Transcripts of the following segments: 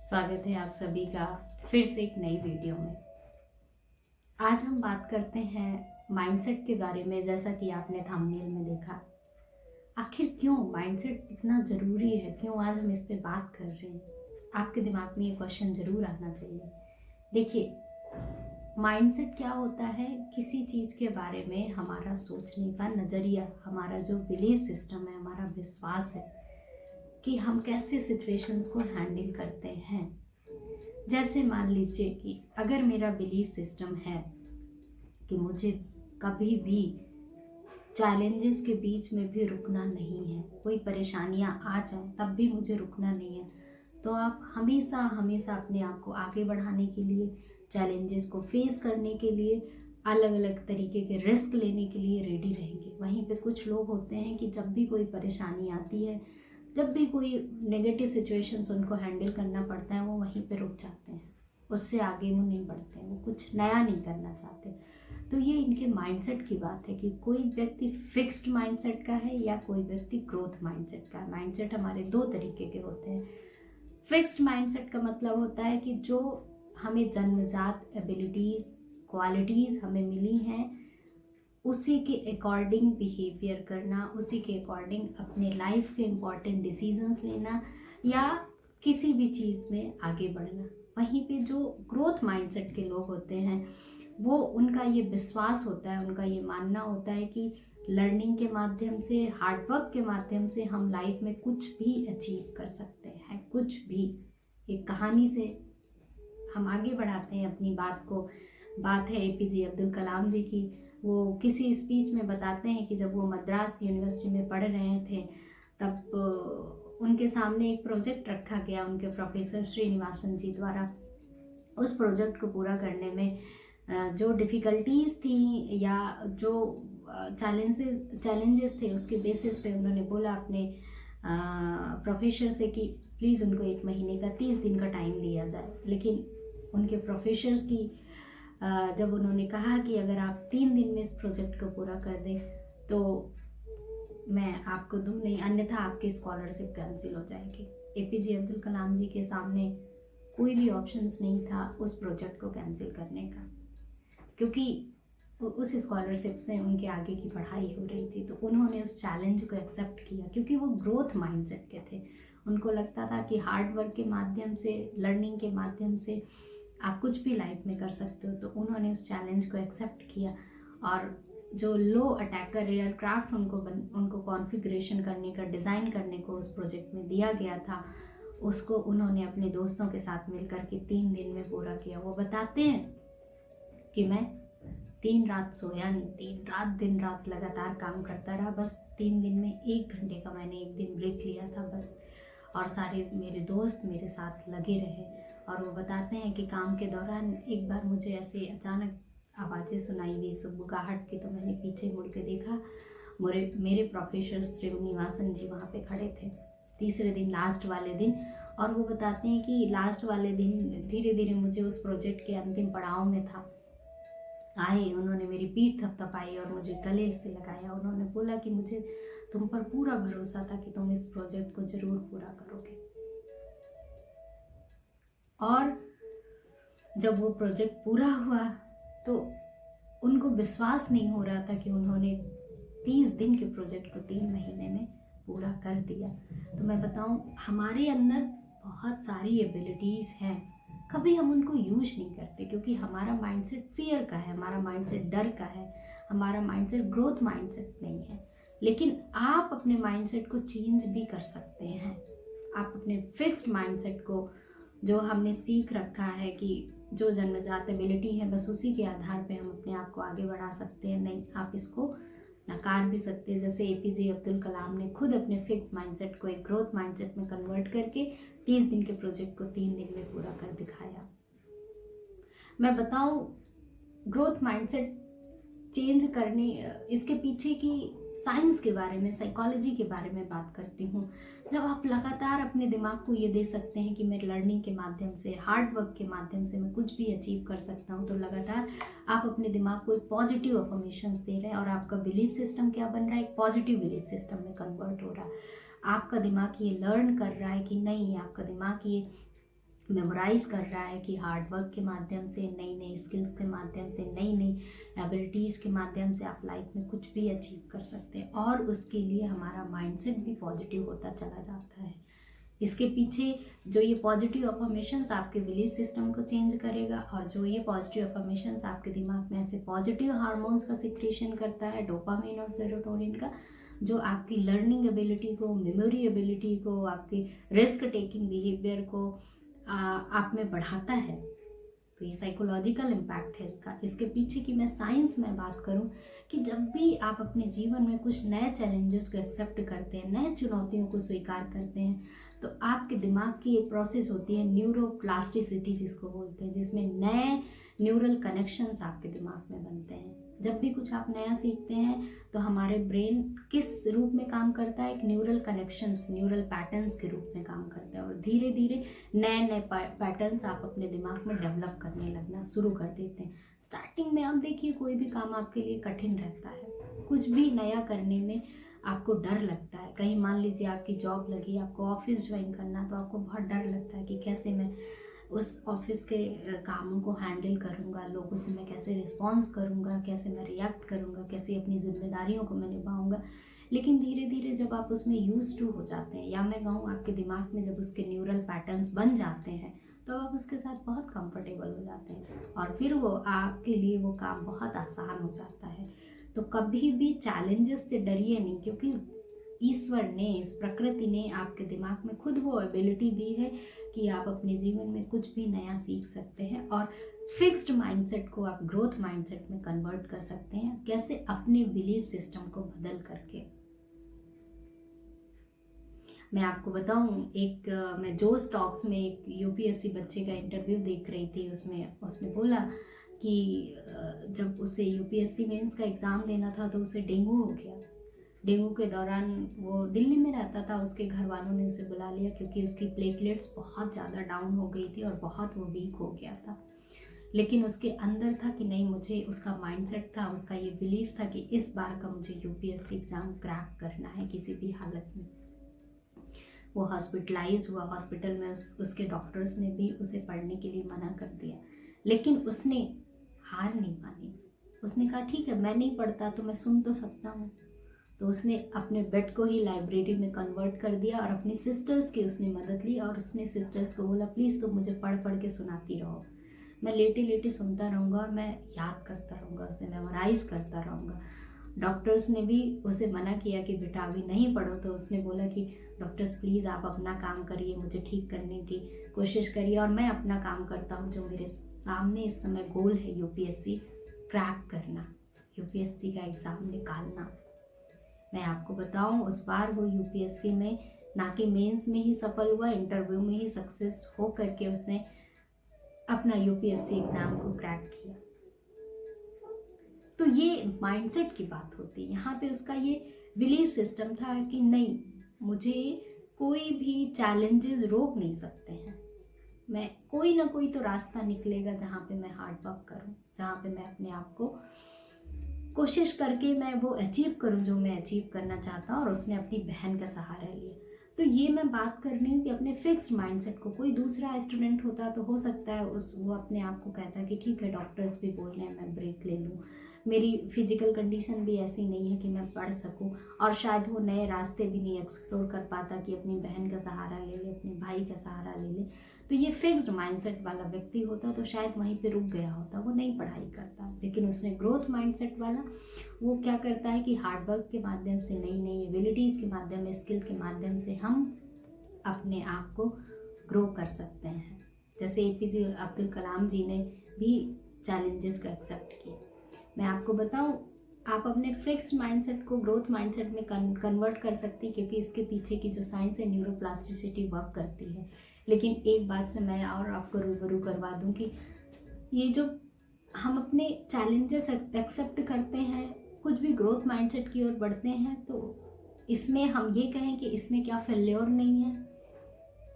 स्वागत है आप सभी का फिर से एक नई वीडियो में। आज हम बात करते हैं माइंडसेट के बारे में। जैसा कि आपने थंबनेल में देखा, आखिर क्यों माइंडसेट इतना ज़रूरी है, क्यों आज हम इस पे बात कर रहे हैं। आपके दिमाग में ये क्वेश्चन ज़रूर आना चाहिए। देखिए, माइंडसेट क्या होता है? किसी चीज़ के बारे में हमारा सोचने का नज़रिया, हमारा जो बिलीफ सिस्टम है, हमारा विश्वास है कि हम कैसे सिचुएशंस को हैंडल करते हैं। जैसे मान लीजिए कि अगर मेरा बिलीफ सिस्टम है कि मुझे कभी भी चैलेंजेस के बीच में भी रुकना नहीं है, कोई परेशानियां आ जाए तब भी मुझे रुकना नहीं है, तो आप हमेशा हमेशा अपने आप को आगे बढ़ाने के लिए, चैलेंजेस को फेस करने के लिए, अलग अलग तरीके के रिस्क लेने के लिए रेडी रहेंगे। वहीं पे कुछ लोग होते हैं कि जब भी कोई परेशानी आती है, जब भी कोई नेगेटिव सिचुएशंस उनको हैंडल करना पड़ता है, वो वहीं पे रुक जाते हैं, उससे आगे वो नहीं बढ़ते, वो कुछ नया नहीं करना चाहते। तो ये इनके माइंडसेट की बात है कि कोई व्यक्ति फिक्स्ड माइंडसेट का है या कोई व्यक्ति ग्रोथ माइंडसेट का है। माइंडसेट हमारे दो तरीके के होते हैं। फिक्स्ड माइंडसेट का मतलब होता है कि जो हमें जन्मजात एबिलिटीज़, क्वालिटीज़ हमें मिली हैं, उसी के अकॉर्डिंग बिहेवियर करना, उसी के अकॉर्डिंग अपने लाइफ के इम्पॉर्टेंट डिसीजंस लेना या किसी भी चीज़ में आगे बढ़ना। वहीं पे जो ग्रोथ माइंडसेट के लोग होते हैं, वो उनका ये विश्वास होता है, उनका ये मानना होता है कि लर्निंग के माध्यम से, हार्डवर्क के माध्यम से हम लाइफ में कुछ भी अचीव कर सकते हैं। कुछ भी, एक कहानी से हम आगे बढ़ाते हैं अपनी बात को। बात है एपीजे अब्दुल कलाम जी की। वो किसी स्पीच में बताते हैं कि जब वो मद्रास यूनिवर्सिटी में पढ़ रहे थे, तब उनके सामने एक प्रोजेक्ट रखा गया उनके प्रोफेसर श्रीनिवासन जी द्वारा। उस प्रोजेक्ट को पूरा करने में जो डिफ़िकल्टीज़ थी या जो चैलेंजेस थे, उसके बेसिस पे उन्होंने बोला अपने प्रोफेसर से कि प्लीज़ उनको 1 महीने का 30 दिन का टाइम दिया जाए। लेकिन उनके प्रोफेसर्स की जब उन्होंने कहा कि अगर आप 3 दिन में इस प्रोजेक्ट को पूरा कर दें तो मैं आपको दूँ, नहीं अन्यथा आपकी स्कॉलरशिप कैंसिल हो जाएगी। एपीजे अब्दुल कलाम जी के सामने कोई भी ऑप्शंस नहीं था उस प्रोजेक्ट को कैंसिल करने का, क्योंकि उस स्कॉलरशिप से उनके आगे की पढ़ाई हो रही थी। तो उन्होंने उस चैलेंज को एक्सेप्ट किया, क्योंकि वो ग्रोथ माइंडसेट के थे। उनको लगता था कि हार्ड वर्क के माध्यम से, लर्निंग के माध्यम से आप कुछ भी लाइफ में कर सकते हो। तो उन्होंने उस चैलेंज को एक्सेप्ट किया और जो लो अटैकर एयरक्राफ्ट उनको कॉन्फ़िगरेशन करने का, डिज़ाइन करने को उस प्रोजेक्ट में दिया गया था, उसको उन्होंने अपने दोस्तों के साथ मिलकर के 3 दिन में पूरा किया। वो बताते हैं कि मैं 3 रात सोया नहीं, 3 रात दिन रात लगातार काम करता रहा। बस 3 दिन में 1 घंटे का मैंने एक दिन ब्रेक लिया था बस, और सारे मेरे दोस्त मेरे साथ लगे रहे। और वो बताते हैं कि काम के दौरान एक बार मुझे ऐसे अचानक आवाज़ें सुनाई दी सुबुगाहट की, तो मैंने पीछे मुड़ के देखा, मेरे प्रोफेसर श्रीनिवासन जी वहाँ पे खड़े थे। तीसरे दिन, लास्ट वाले दिन। और वो बताते हैं कि लास्ट वाले दिन धीरे धीरे मुझे उस प्रोजेक्ट के अंतिम पड़ाव में था, आए, उन्होंने मेरी पीठ थपथपाई और मुझे गले से लगाया। उन्होंने बोला कि मुझे तुम पर पूरा भरोसा था कि तुम इस प्रोजेक्ट को ज़रूर पूरा करोगे। और जब वो प्रोजेक्ट पूरा हुआ तो उनको विश्वास नहीं हो रहा था कि उन्होंने 30 दिन के प्रोजेक्ट को 3 महीने में पूरा कर दिया। तो मैं बताऊं, हमारे अंदर बहुत सारी एबिलिटीज़ हैं, कभी हम उनको यूज नहीं करते, क्योंकि हमारा माइंडसेट फियर का है, हमारा माइंडसेट डर का है, हमारा माइंडसेट ग्रोथ माइंडसेट नहीं है। लेकिन आप अपने माइंडसेट को चेंज भी कर सकते हैं। आप अपने फिक्स्ड माइंडसेट को, जो हमने सीख रखा है कि जो जन्मजात एबिलिटी है, बस उसी के आधार पे हम अपने आप को आगे बढ़ा सकते हैं, नहीं, आप इसको नकार भी सकते हैं। जैसे एपीजे अब्दुल कलाम ने खुद अपने फिक्स माइंडसेट को एक ग्रोथ माइंडसेट में कन्वर्ट करके 30 दिन के प्रोजेक्ट को 3 दिन में पूरा कर दिखाया। मैं बताऊं, ग्रोथ माइंडसेट चेंज करने, इसके पीछे की साइंस के बारे में, साइकोलॉजी के बारे में बात करती हूँ। जब आप लगातार अपने दिमाग को ये दे सकते हैं कि मैं लर्निंग के माध्यम से, हार्ड वर्क के माध्यम से मैं कुछ भी अचीव कर सकता हूँ, तो लगातार आप अपने दिमाग को एक पॉजिटिव अफर्मेशंस दे रहे हैं और आपका बिलीफ सिस्टम क्या बन रहा है, एक पॉजिटिव बिलीफ सिस्टम में कन्वर्ट हो रहा है। आपका दिमाग ये लर्न कर रहा है कि नहीं, आपका दिमाग ये मेमोराइज कर रहा है, कि हार्ड वर्क के माध्यम से, नई नई स्किल्स के माध्यम से, नई नई एबिलिटीज़ के माध्यम से आप लाइफ में कुछ भी अचीव कर सकते हैं। और उसके लिए हमारा माइंडसेट भी पॉजिटिव होता चला जाता है। इसके पीछे जो ये पॉजिटिव अफर्मेशंस आपके बिलीफ सिस्टम को चेंज करेगा, और जो ये पॉजिटिव अफर्मेशंस आपके दिमाग में ऐसे पॉजिटिव हार्मोन्स का सिक्रेशन करता है, डोपामिन और सेरोटोनिन का, जो आपकी लर्निंग एबिलिटी को, मेमोरी एबिलिटी को, आपकी रिस्क टेकिंग बिहेवियर को आप में बढ़ाता है। तो ये साइकोलॉजिकल इम्पैक्ट है इसका। इसके पीछे की मैं साइंस में बात करूं, कि जब भी आप अपने जीवन में कुछ नए चैलेंजेस को एक्सेप्ट करते हैं, नए चुनौतियों को स्वीकार करते हैं, तो आपके दिमाग की एक प्रोसेस होती है न्यूरोप्लास्टिसिटी जिसको बोलते हैं, जिसमें नए न्यूरल कनेक्शंस आपके दिमाग में बनते हैं। जब भी कुछ आप नया सीखते हैं तो हमारे ब्रेन किस रूप में काम करता है, एक न्यूरल कनेक्शंस, न्यूरल पैटर्न्स के रूप में काम करता है, और धीरे धीरे नए नए पैटर्न्स आप अपने दिमाग में डेवलप करने लगना शुरू कर देते हैं। स्टार्टिंग में आप देखिए, कोई भी काम आपके लिए कठिन रहता है, कुछ भी नया करने में आपको डर लगता है। कहीं मान लीजिए आपकी जॉब लगी, आपको ऑफिस ज्वाइन करना, तो आपको बहुत डर लगता है कि कैसे मैं उस ऑफिस के कामों को हैंडल करूँगा, लोगों से मैं कैसे रिस्पॉन्स करूँगा, कैसे मैं रिएक्ट करूँगा, कैसे अपनी जिम्मेदारियों को मैं निभाऊँगा। लेकिन धीरे धीरे जब आप उसमें यूज टू हो जाते हैं, या मैं कहूँ आपके दिमाग में जब उसके न्यूरल पैटर्न्स बन जाते हैं, तो आप उसके साथ बहुत कंफर्टेबल हो जाते हैं, और फिर वो आपके लिए वो काम बहुत आसान हो जाता है। तो कभी भी चैलेंजेस से डरिए नहीं, क्योंकि ईश्वर ने, इस प्रकृति ने आपके दिमाग में खुद वो एबिलिटी दी है कि आप अपने जीवन में कुछ भी नया सीख सकते हैं, और फिक्स्ड माइंडसेट को आप ग्रोथ माइंडसेट में कन्वर्ट कर सकते हैं। कैसे? अपने बिलीफ सिस्टम को बदल करके। मैं आपको बताऊं, मैं जोश टॉक्स में एक यूपीएससी बच्चे का इंटरव्यू देख रही थी, उसमें उसने बोला कि जब उसे यूपीएससी मेंस का एग्ज़ाम देना था तो उसे डेंगू हो गया। डेंगू के दौरान वो दिल्ली में रहता था, उसके घर वालों ने उसे बुला लिया, क्योंकि उसकी प्लेटलेट्स बहुत ज़्यादा डाउन हो गई थी और बहुत वो वीक हो गया था। लेकिन उसके अंदर था कि नहीं, मुझे, उसका माइंडसेट था, उसका ये बिलीफ था कि इस बार का मुझे यूपीएससी एग्ज़ाम क्रैक करना है किसी भी हालत में। वो हॉस्पिटलाइज हुआ, हॉस्पिटल में उसके डॉक्टर्स ने भी उसे पढ़ने के लिए मना कर दिया, लेकिन उसने हार नहीं मानी। उसने कहा ठीक है, मैं नहीं पढ़ता तो मैं सुन तो सकता हूँ। तो उसने अपने बेड को ही लाइब्रेरी में कन्वर्ट कर दिया, और अपनी सिस्टर्स की उसने मदद ली, और उसने सिस्टर्स को बोला प्लीज़ तुम मुझे पढ़ पढ़ के सुनाती रहो, मैं लेटे लेटे सुनता रहूँगा और मैं याद करता रहूँगा, उसे मेमोराइज करता रहूँगा। डॉक्टर्स ने भी उसे मना किया कि बेटा अभी नहीं पढ़ो, तो उसने बोला कि डॉक्टर्स प्लीज़ आप अपना काम करिए, मुझे ठीक करने की कोशिश करिए, और मैं अपना काम करता हूँ। जो मेरे सामने इस समय गोल है यूपीएससी क्रैक करना, यूपीएससी का एग्ज़ाम निकालना। मैं आपको बताऊं, उस बार वो यूपीएससी में ना कि मेंस में ही सफल हुआ, इंटरव्यू में ही सक्सेस हो करके उसने अपना यूपीएससी एग्ज़ाम को क्रैक किया। तो ये माइंडसेट की बात होती है। यहाँ पे उसका ये बिलीफ सिस्टम था कि नहीं, मुझे कोई भी चैलेंजेस रोक नहीं सकते हैं, मैं कोई ना कोई तो रास्ता निकलेगा जहाँ पे मैं हार्ड वर्क करूँ, जहाँ पे मैं अपने आप को कोशिश करके मैं वो अचीव करूँ जो मैं अचीव करना चाहता हूँ। और उसने अपनी बहन का सहारा लिया। तो ये मैं बात कर रही हूँ कि अपने फिक्स्ड माइंडसेट को, कोई दूसरा स्टूडेंट होता तो हो सकता है वो अपने आप को कहता है कि ठीक है, डॉक्टर्स भी बोल रहे हैं, मैं ब्रेक ले लूँ, मेरी फिजिकल कंडीशन भी ऐसी नहीं है कि मैं पढ़ सकूं, और शायद वो नए रास्ते भी नहीं एक्सप्लोर कर पाता कि अपनी बहन का सहारा ले ले, अपने भाई का सहारा ले ले। तो ये फिक्स्ड माइंडसेट वाला व्यक्ति होता तो शायद वहीं पे रुक गया होता, वो नहीं पढ़ाई करता। लेकिन उसने ग्रोथ माइंडसेट वाला, वो क्या करता है कि हार्डवर्क के माध्यम से, नई नई एबिलिटीज़ के माध्यम में, स्किल के माध्यम से हम अपने आप को ग्रो कर सकते हैं। जैसे एपीजे अब्दुल कलाम जी ने भी चैलेंजेस को एक्सेप्ट किया। मैं आपको बताऊं, आप अपने फिक्स्ड माइंडसेट को ग्रोथ माइंडसेट में कन्वर्ट कर सकते हैं, क्योंकि इसके पीछे की जो साइंस है, न्यूरोप्लास्टिसिटी वर्क करती है। लेकिन एक बात से मैं और आपको रूबरू करवा दूं कि ये जो हम अपने चैलेंजेस एक्सेप्ट करते हैं, कुछ भी ग्रोथ माइंडसेट की ओर बढ़ते हैं, तो इसमें हम ये कहें कि इसमें क्या फेल्योर नहीं है,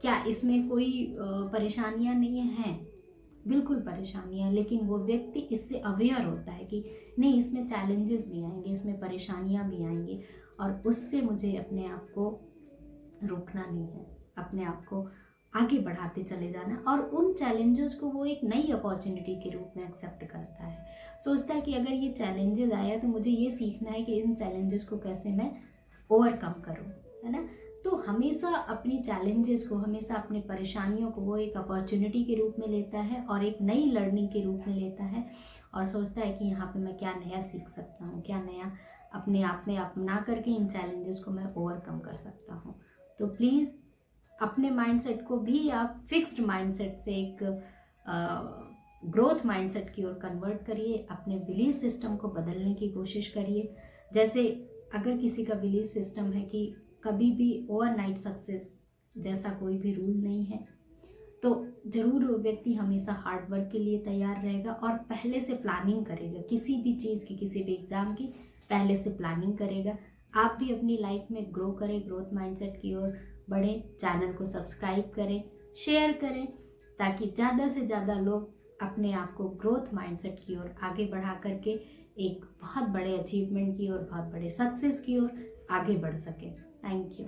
क्या इसमें कोई परेशानियां नहीं हैं? बिल्कुल परेशानियां, लेकिन वो व्यक्ति इससे अवेयर होता है कि नहीं, इसमें चैलेंजेस भी आएंगे, इसमें परेशानियां भी आएंगी, और उससे मुझे अपने आप को रोकना नहीं है, अपने आप को आगे बढ़ाते चले जाना, और उन चैलेंजेस को वो एक नई अपॉर्चुनिटी के रूप में एक्सेप्ट करता है। सोचता है कि अगर ये चैलेंजेस आया तो मुझे ये सीखना है कि इन चैलेंजेस को कैसे मैं ओवरकम करूँ, है ना। तो हमेशा अपनी चैलेंजेस को, हमेशा अपनी परेशानियों को वो एक अपॉर्चुनिटी के रूप में लेता है और एक नई लर्निंग के रूप में लेता है, और सोचता है कि यहाँ पे मैं क्या नया सीख सकता हूँ, क्या नया अपने आप में अपना करके इन चैलेंजेस को मैं ओवरकम कर सकता हूँ। तो प्लीज़ अपने माइंडसेट को भी आप फिक्स्ड माइंडसेट से एक ग्रोथ माइंडसेट की ओर कन्वर्ट करिए। अपने बिलीफ सिस्टम को बदलने की कोशिश करिए। जैसे अगर किसी का बिलीफ सिस्टम है कि कभी भी ओवरनाइट सक्सेस जैसा कोई भी रूल नहीं है, तो ज़रूर वो व्यक्ति हमेशा हार्ड वर्क के लिए तैयार रहेगा और पहले से प्लानिंग करेगा। किसी भी चीज़ की, किसी भी एग्ज़ाम की पहले से प्लानिंग करेगा। आप भी अपनी लाइफ में ग्रो करें, ग्रोथ माइंडसेट की ओर बढ़ें। चैनल को सब्सक्राइब करें, शेयर करें, ताकि ज़्यादा से ज़्यादा लोग अपने आप को ग्रोथ माइंडसेट की ओर आगे बढ़ा करके एक बहुत बड़े अचीवमेंट की ओर, बहुत बड़े सक्सेस की ओर आगे बढ़ सकें। Thank you.